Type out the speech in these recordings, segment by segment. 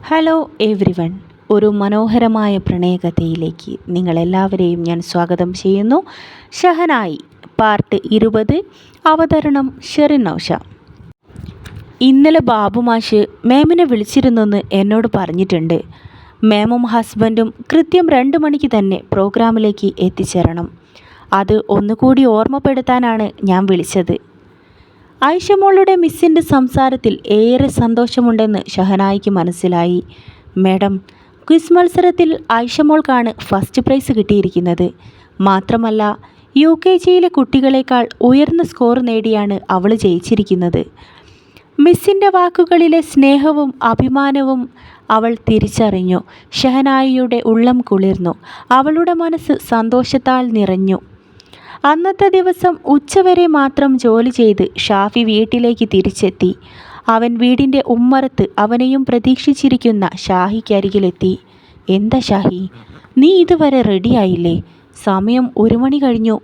Hello every one, ഒരു മനോഹരമായ പ്രണയകഥയിലേക്ക് നിങ്ങളെല്ലാവരെയും ഞാൻ സ്വാഗതം ചെയ്യുന്നു. ഷഹനായി പാർട്ട് 20. അവതരണം ഷെറിൻ നൗഷ. ഇന്നലെ ബാബു മാഷ് മാമിനെ വിളിച്ചിരുന്നെന്ന് എന്നോട് പറഞ്ഞിട്ടുണ്ട്. മാമും ഹസ്ബൻഡും കൃത്യം 2 മണിക്ക് തന്നെ പ്രോഗ്രാമിലേക്ക് എത്തിച്ചേരണം. അത് ഒന്നുകൂടി ഓർമ്മപ്പെടുത്താനാണ് ഞാൻ വിളിച്ചത്. ഐഷമോളുടെ മിസ്സിൻ്റെ സംസാരത്തിൽ ഏറെ സന്തോഷമുണ്ടെന്ന് ഷഹനായിക്ക് മനസ്സിലായി. മാഡം, ക്വിസ് മത്സരത്തിൽ ഐഷമോൾക്കാണ് ഫസ്റ്റ് പ്രൈസ് കിട്ടിയിരിക്കുന്നത്. മാത്രമല്ല UKGയിലെ കുട്ടികളെക്കാൾ ഉയർന്ന സ്കോർ നേടിയാണ് അവൾ ജയിച്ചിരിക്കുന്നത്. മിസ്സിൻ്റെ വാക്കുകളിലെ സ്നേഹവും അഭിമാനവും അവൾ തിരിച്ചറിഞ്ഞു. ഷഹനായിയുടെ ഉള്ളം കുളിർന്നു. അവളുടെ മനസ്സ് സന്തോഷത്താൽ നിറഞ്ഞു. അന്നത്തെ ദിവസം ഉച്ചവരെ മാത്രം ജോലി ചെയ്ത് ഷാഫി വീട്ടിലേക്ക് തിരിച്ചെത്തി. അവൻ വീടിൻ്റെ ഉമ്മറത്ത് അവനെയും പ്രതീക്ഷിച്ചിരിക്കുന്ന ഷാഹിക്കരികിലെത്തി. എന്താ ഷാഹി, നീ ഇതുവരെ റെഡിയായില്ലേ? സമയം 1 മണി കഴിഞ്ഞു.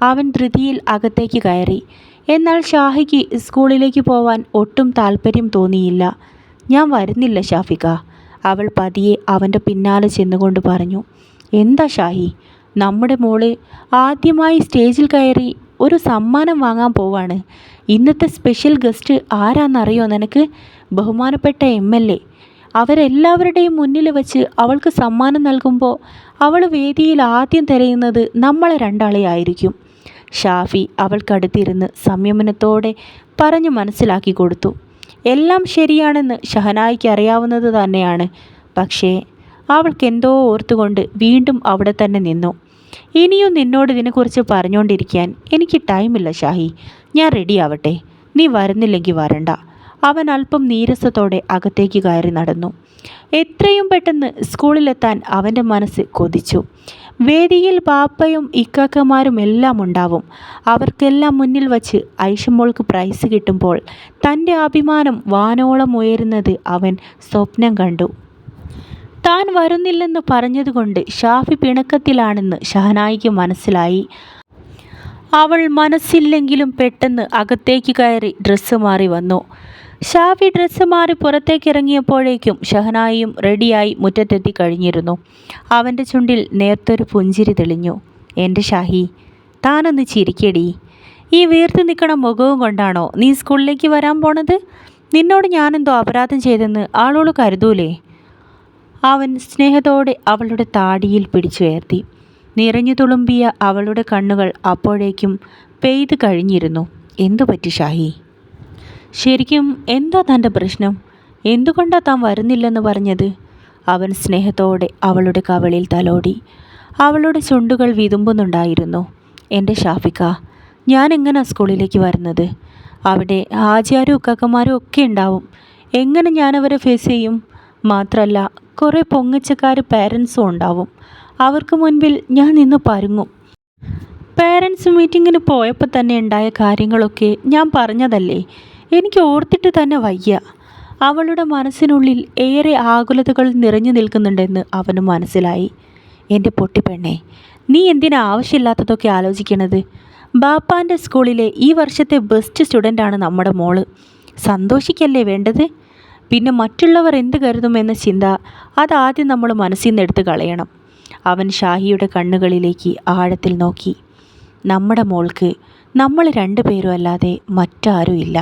അവൻ ധൃതിയിൽ അകത്തേക്ക് കയറി. എന്നാൽ ഷാഹിക്ക് സ്കൂളിലേക്ക് പോവാൻ ഒട്ടും താല്പര്യം തോന്നിയില്ല. ഞാൻ വരുന്നില്ല ഷാഫിക, അവൾ പതിയെ അവൻ്റെ പിന്നാലെ ചെന്നുകൊണ്ട് പറഞ്ഞു. എന്താ ഷാഹി, നമ്മുടെ മോള് ആദ്യമായി സ്റ്റേജിൽ കയറി ഒരു സമ്മാനം വാങ്ങാൻ പോവാണ്. ഇന്നത്തെ സ്പെഷ്യൽ ഗസ്റ്റ് ആരാന്നറിയോ നിനക്ക്? ബഹുമാനപ്പെട്ട MLA. അവരെല്ലാവരുടെയും മുന്നിൽ വെച്ച് അവൾക്ക് സമ്മാനം നൽകുമ്പോൾ അവൾ വേദിയിൽ ആദ്യം തിരയുന്നത് നമ്മളെ 2 ആയിരിക്കും. ഷാഫി അവൾക്കടുത്തിരുന്ന് സംയമനത്തോടെ പറഞ്ഞു മനസ്സിലാക്കി കൊടുത്തു. എല്ലാം ശരിയാണെന്ന് ഷഹനായിക്ക് അറിയാവുന്നത് തന്നെയാണ്. പക്ഷേ അവൾക്കെന്തോ ഓർത്തുകൊണ്ട് വീണ്ടും അവിടെ തന്നെ നിന്നു. ഇനിയും നിന്നോട് ഇതിനെക്കുറിച്ച് പറഞ്ഞുകൊണ്ടിരിക്കാൻ എനിക്ക് ടൈമില്ല ഷാഹി. ഞാൻ റെഡിയാവട്ടെ, നീ വരുന്നില്ലെങ്കിൽ വരണ്ട. അവൻ അല്പം നീരസത്തോടെ അകത്തേക്ക് കയറി നടന്നു. എത്രയും പെട്ടെന്ന് സ്കൂളിലെത്താൻ അവൻ്റെ മനസ്സ് കൊതിച്ചു. വേദിയിൽ ബാപ്പയും ഇക്കാക്കമാരും എല്ലാം ഉണ്ടാവും. അവർക്കെല്ലാം മുന്നിൽ വച്ച് ഐഷമോൾക്ക് പ്രൈസ് കിട്ടുമ്പോൾ തൻ്റെ അഭിമാനം വാനോളം ഉയരുന്നത് അവൻ സ്വപ്നം കണ്ടു. താൻ വരുന്നില്ലെന്ന് പറഞ്ഞതുകൊണ്ട് ഷാഫി പിണക്കത്തിലാണെന്ന് ഷഹനായിക്ക് മനസ്സിലായി. അവൾ മനസ്സില്ലെങ്കിലും പെട്ടെന്ന് അകത്തേക്ക് കയറി ഡ്രസ്സ് മാറി വന്നു. ഷാഫി ഡ്രസ്സ് മാറി പുറത്തേക്കിറങ്ങിയപ്പോഴേക്കും ഷഹനായിയും റെഡിയായി മുറ്റത്തെത്തി കഴിഞ്ഞിരുന്നു. അവൻ്റെ ചുണ്ടിൽ നേർത്തൊരു പുഞ്ചിരി തെളിഞ്ഞു. എൻ്റെ ഷാഹി, താനൊന്ന് ചിരിക്കടി. ഈ വീർത്ത് നിൽക്കണ മുഖവും കൊണ്ടാണോ നീ സ്കൂളിലേക്ക് വരാൻ പോണത്? നിന്നോട് ഞാനെന്തോ അപരാധം ചെയ്തെന്ന് ആളോട് കരുതൂലേ? അവൻ സ്നേഹത്തോടെ അവളുടെ താടിയിൽ പിടിച്ചുയർത്തി. നിറഞ്ഞു തുളുമ്പിയ അവളുടെ കണ്ണുകൾ അപ്പോഴേക്കും പെയ്ത് കഴിഞ്ഞിരുന്നു. എന്തു പറ്റി ഷാഹി? ശരിക്കും എന്താ തൻ്റെ പ്രശ്നം? എന്തുകൊണ്ടാണ് താൻ വരുന്നില്ലെന്ന് പറഞ്ഞത്? അവൻ സ്നേഹത്തോടെ അവളുടെ കവിളിൽ തലോടി. അവളുടെ ചുണ്ടുകൾ വിതുമ്പുന്നുണ്ടായിരുന്നു. എൻ്റെ ഷാഫിക്ക, ഞാൻ എങ്ങനെ സ്കൂളിലേക്ക് വരുന്നത്? അവിടെ ഹാജിയാരും ഉക്കാക്കന്മാരും ഒക്കെ ഉണ്ടാവും. എങ്ങനെ ഞാനവരെ ഫേസ് ചെയ്യും? മാത്രമല്ല കുറേ പൊങ്ങച്ചക്കാർ പേരൻസും ഉണ്ടാവും. അവർക്ക് മുൻപിൽ ഞാൻ നിന്ന് പരുങ്ങും. പേരൻസ് മീറ്റിങ്ങിന് പോയപ്പോൾ തന്നെ ഉണ്ടായ കാര്യങ്ങളൊക്കെ ഞാൻ പറഞ്ഞതല്ലേ. എനിക്ക് ഓർത്തിട്ട് തന്നെ വയ്യ. അവളുടെ മനസ്സിനുള്ളിൽ ഏറെ ആകുലതകൾ നിറഞ്ഞു നിൽക്കുന്നുണ്ടെന്ന് അവന് മനസ്സിലായി. എൻ്റെ പൊട്ടിപ്പെണ്ണേ, നീ എന്തിനാ ആവശ്യമില്ലാത്തതൊക്കെ ആലോചിക്കണത്? ബാപ്പാൻ്റെ സ്കൂളിലെ ഈ വർഷത്തെ ബെസ്റ്റ് സ്റ്റുഡൻ്റാണ് നമ്മുടെ മോള്. സന്തോഷിക്കല്ലേ വേണ്ടത്? പിന്നെ മറ്റുള്ളവർ എന്ത് കരുതുമെന്ന ചിന്ത അതാദ്യം നമ്മൾ മനസ്സിൽ നിന്ന് എടുത്ത് കളയണം. അവൻ ഷാഹിയുടെ കണ്ണുകളിലേക്ക് ആഴത്തിൽ നോക്കി. നമ്മുടെ മോൾക്ക് നമ്മൾ 2 പേരും അല്ലാതെ മറ്റാരും ഇല്ല.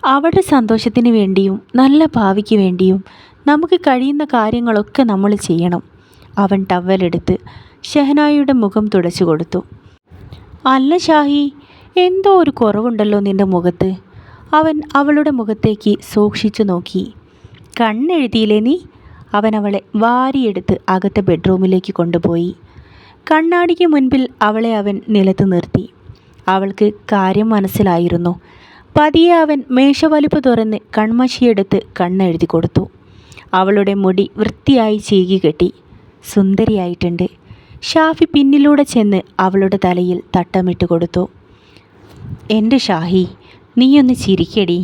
അവളുടെ സന്തോഷത്തിന് വേണ്ടിയും നല്ല ഭാവിക്ക് വേണ്ടിയും നമുക്ക് കഴിയുന്ന കാര്യങ്ങളൊക്കെ നമ്മൾ ചെയ്യണം. അവൻ ടവലെടുത്ത് ഷഹനായിയുടെ മുഖം തുടച്ചു കൊടുത്തു. അല്ല ഷാഹി, എന്തോ ഒരു കുറവുണ്ടല്ലോ നിൻ്റെ മുഖത്ത്. അവൻ അവളുടെ മുഖത്തേക്ക് സൂക്ഷിച്ചു നോക്കി. കണ്ണെഴുതിയില്ലേ നീ? അവൻ അവളെ വാരിയെടുത്ത് അകത്തെ ബെഡ്റൂമിലേക്ക് കൊണ്ടുപോയി. കണ്ണാടിക്ക് മുൻപിൽ അവളെ അവൻ നിലത്ത് നിർത്തി. അവൾക്ക് കാര്യം മനസ്സിലായിരുന്നു. പതിയെ അവൻ മേശവലിപ്പ് തുറന്ന് കൺമഷിയെടുത്ത് കണ്ണെഴുതി കൊടുത്തു. അവളുടെ മുടി വൃത്തിയായി ചീകി കെട്ടി. സുന്ദരിയായിട്ടുണ്ട്. ഷാഫി പിന്നിലൂടെ ചെന്ന് അവളുടെ തലയിൽ തട്ടമിട്ട് കൊടുത്തു. എൻ്റെ ഷാഹി, നീയൊന്ന് ചിരിക്കടി.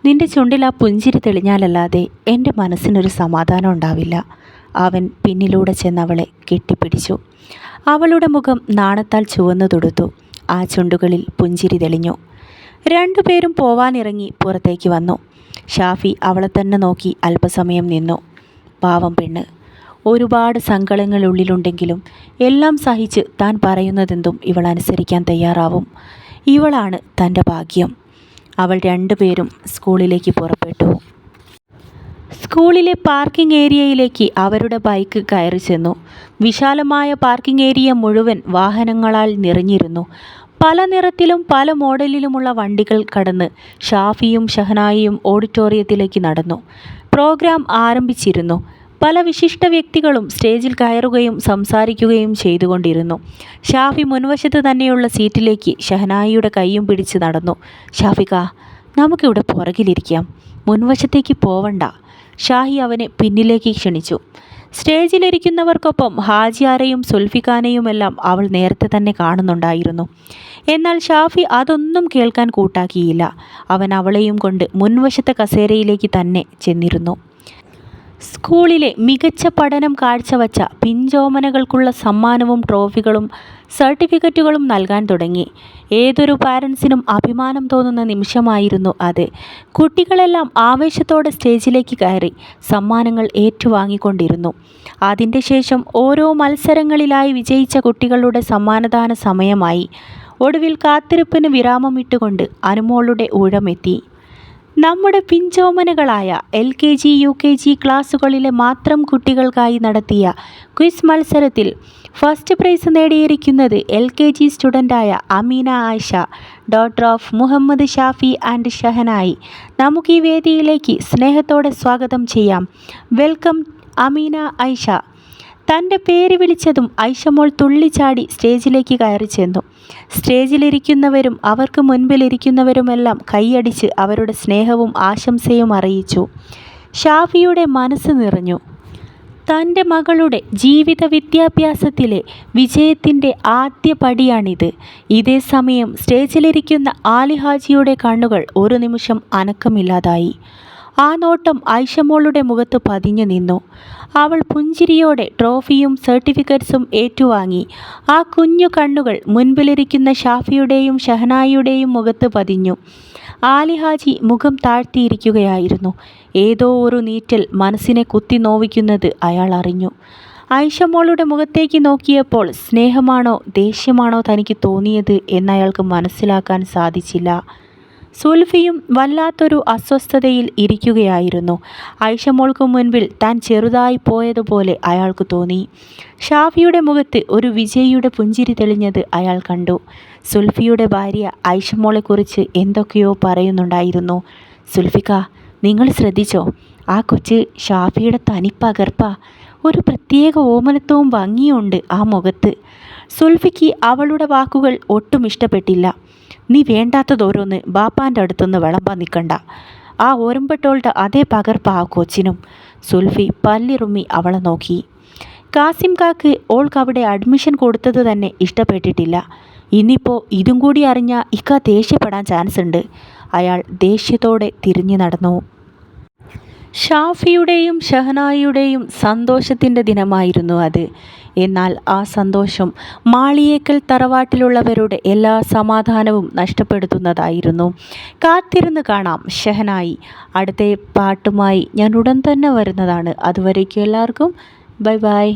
നിൻ്റെ ചുണ്ടിൽ ആ പുഞ്ചിരി തെളിഞ്ഞാലല്ലാതെ എൻ്റെ മനസ്സിനൊരു സമാധാനം ഉണ്ടാവില്ല. അവൻ പിന്നിലൂടെ ചെന്നവളെ കെട്ടിപ്പിടിച്ചു. അവളുടെ മുഖം നാണത്താൽ ചുവന്നു തൊടുത്തു. ആ ചുണ്ടുകളിൽ പുഞ്ചിരി തെളിഞ്ഞു. 2 പേരും പോവാനിറങ്ങി പുറത്തേക്ക് വന്നു. ഷാഫി അവളെ തന്നെ നോക്കി അല്പസമയം നിന്നു. പാവം പെണ്ണ്. ഒരുപാട് സങ്കടങ്ങൾ ഉള്ളിലുണ്ടെങ്കിലും എല്ലാം സഹിച്ച് താൻ പറയുന്നതെന്തും ഇവൾ അനുസരിക്കാൻ തയ്യാറാവും. ഇവളാണ് തൻ്റെ ഭാഗ്യം. അവൾ രണ്ടുപേരും സ്കൂളിലേക്ക് പുറപ്പെട്ടു. സ്കൂളിലെ പാർക്കിംഗ് ഏരിയയിലേക്ക് അവരുടെ ബൈക്ക് കയറി ചെന്നു. വിശാലമായ പാർക്കിംഗ് ഏരിയ മുഴുവൻ വാഹനങ്ങളാൽ നിറഞ്ഞിരുന്നു. പല നിറത്തിലും പല മോഡലിലുമുള്ള വണ്ടികൾ കടന്ന് ഷാഫിയും ഷഹനായിയും ഓഡിറ്റോറിയത്തിലേക്ക് നടന്നു. പ്രോഗ്രാം ആരംഭിച്ചിരുന്നു. പല വിശിഷ്ട വ്യക്തികളും സ്റ്റേജിൽ കയറുകയും സംസാരിക്കുകയും ചെയ്തുകൊണ്ടിരുന്നു. ഷാഫി മുൻവശത്ത് തന്നെയുള്ള സീറ്റിലേക്ക് ഷഹനായിയുടെ കൈയും പിടിച്ച് നടന്നു. ഷാഫിക, നമുക്കിവിടെ പുറകിലിരിക്കാം, മുൻവശത്തേക്ക് പോവണ്ട. ഷാഹി അവനെ പിന്നിലേക്ക് ക്ഷണിച്ചു. സ്റ്റേജിലിരിക്കുന്നവർക്കൊപ്പം ഹാജിയാരെയും സുൽഫിഖാനെയുമെല്ലാം അവൾ നേരത്തെ തന്നെ കാണുന്നുണ്ടായിരുന്നു. എന്നാൽ ഷാഫി അതൊന്നും കേൾക്കാൻ കൂട്ടാക്കിയില്ല. അവൻ അവളെയും കൊണ്ട് മുൻവശത്തെ കസേരയിലേക്ക് തന്നെ ചെന്നിരുന്നു. സ്കൂളിലെ മികച്ച പഠനം കാഴ്ചവച്ച പിഞ്ചോമനകൾക്കുള്ള സമ്മാനവും ട്രോഫികളും സർട്ടിഫിക്കറ്റുകളും നൽകാൻ തുടങ്ങി. ഏതൊരു പാരൻസിനും അഭിമാനം തോന്നുന്ന നിമിഷമായിരുന്നു അത്. കുട്ടികളെല്ലാം ആവേശത്തോടെ സ്റ്റേജിലേക്ക് കയറി സമ്മാനങ്ങൾ ഏറ്റുവാങ്ങിക്കൊണ്ടിരുന്നു. അതിൻ്റെ ശേഷം ഓരോ മത്സരങ്ങളിലായി വിജയിച്ച കുട്ടികളുടെ സമ്മാനദാന സമയമായി. ഒടുവിൽ കാത്തിരിപ്പിന് വിരാമമിട്ടുകൊണ്ട് അനുമോളുടെ ഊഴമെത്തി. നമ്മുടെ പിഞ്ചോമനകളായ LKG UKG ക്ലാസ്സുകളിലെ മാത്രം കുട്ടികൾക്കായി നടത്തിയ ക്വിസ് മത്സരത്തിൽ ഫസ്റ്റ് പ്രൈസ് നേടിയിരിക്കുന്നത് LKG സ്റ്റുഡൻ്റായ Ameena Ayisha, daughter of Muhammad Shafi and Shahanai. നമുക്ക് ഈ വേദിയിലേക്ക് സ്നേഹത്തോടെ സ്വാഗതം ചെയ്യാം. വെൽക്കം അമീന ആയിഷ. തൻ്റെ പേര് വിളിച്ചതും ഐഷമോൾ തുള്ളിച്ചാടി സ്റ്റേജിലേക്ക് കയറി ചെന്നു. സ്റ്റേജിലിരിക്കുന്നവരും അവർക്ക് മുൻപിലിരിക്കുന്നവരുമെല്ലാം കൈയടിച്ച് അവരുടെ സ്നേഹവും ആശംസയും അറിയിച്ചു. ഷാഫിയുടെ മനസ്സ് നിറഞ്ഞു. തൻ്റെ മകളുടെ ജീവിത വിദ്യാഭ്യാസത്തിലെ വിജയത്തിൻ്റെ ആദ്യ പടിയാണിത്. ഇതേ സമയം സ്റ്റേജിലിരിക്കുന്ന ആലിഹാജിയുടെ കണ്ണുകൾ ഒരു നിമിഷം അനക്കമില്ലാതായി. ആ നോട്ടം ഐഷമോളുടെ മുഖത്ത് പതിഞ്ഞു നിന്നു. അവൾ പുഞ്ചിരിയോടെ ട്രോഫിയും സർട്ടിഫിക്കറ്റ്സും ഏറ്റുവാങ്ങി. ആ കുഞ്ഞു കണ്ണുകൾ മുൻപിലിരിക്കുന്ന ഷാഫിയുടെയും ഷഹനായിയുടെയും മുഖത്ത് പതിഞ്ഞു. ആലിഹാജി മുഖം താഴ്ത്തിയിരിക്കുകയായിരുന്നു. ഏതോ ഒരു നീറ്റൽ മനസ്സിനെ കുത്തി നോവിക്കുന്നത് അയാൾ അറിഞ്ഞു. ഐഷമോളുടെ മുഖത്തേക്ക് നോക്കിയപ്പോൾ സ്നേഹമാണോ ദേഷ്യമാണോ തനിക്ക് തോന്നിയത് എന്നയാൾക്ക് മനസ്സിലാക്കാൻ സാധിച്ചില്ല. സുൽഫിയും വല്ലാത്തൊരു അസ്വസ്ഥതയിൽ ഇരിക്കുകയായിരുന്നു. ഐഷമോൾക്ക് മുൻപിൽ താൻ ചെറുതായി പോയതുപോലെ അയാൾക്ക് തോന്നി. ഷാഫിയുടെ മുഖത്ത് ഒരു വിജയിയുടെ പുഞ്ചിരി തെളിഞ്ഞത് അയാൾ കണ്ടു. സുൽഫിയുടെ ഭാര്യ ഐഷമോളെക്കുറിച്ച് എന്തൊക്കെയോ പറയുന്നുണ്ടായിരുന്നു. സുൽഫിക്ക, നിങ്ങൾ ശ്രദ്ധിച്ചോ? ആ കൊച്ച് ഷാഫിയുടെ തനിപ്പകർപ്പ. ഒരു പ്രത്യേക ഓമനത്വവും ഭംഗിയുണ്ട് ആ മുഖത്ത്. സുൽഫിക്ക് അവളുടെ വാക്കുകൾ ഒട്ടും ഇഷ്ടപ്പെട്ടില്ല. നീ വേണ്ടാത്തതോരോന്ന് ബാപ്പാൻ്റെ അടുത്തുനിന്ന് വിളമ്പാൻ നിൽക്കണ്ട. ആ ഓരമ്പട്ടോളുടെ അതേ പകർപ്പ ആ കൊച്ചിനും. സുൽഫി പല്ലിറുമ്മി അവളെ നോക്കി. കാസിം കാക്ക് ഓൾക്ക് അവിടെ അഡ്മിഷൻ കൊടുത്തത് തന്നെ ഇഷ്ടപ്പെട്ടിട്ടില്ല. ഇനിയിപ്പോൾ ഇതും കൂടി അറിഞ്ഞാൽ ഇക്ക ദേഷ്യപ്പെടാൻ ചാൻസ് ഉണ്ട്. അയാൾ ദേഷ്യത്തോടെ തിരിഞ്ഞു നടന്നു. ഷാഫിയുടെയും ഷഹനായിയുടെയും സന്തോഷത്തിൻ്റെ ദിനമായിരുന്നു അത്. എന്നാൽ ആ സന്തോഷം മാളിയേക്കൽ തറവാട്ടിലുള്ളവരുടെ എല്ലാ സമാധാനവും നഷ്ടപ്പെടുത്തുന്നതായിരുന്നു. കാത്തിരുന്ന് കാണാം ഷഹനായി. അടുത്ത പാട്ടുമായി ഞാൻ ഉടൻ തന്നെ വരുന്നതാണ്. അതുവരേക്കും എല്ലാവർക്കും ബൈ ബൈ.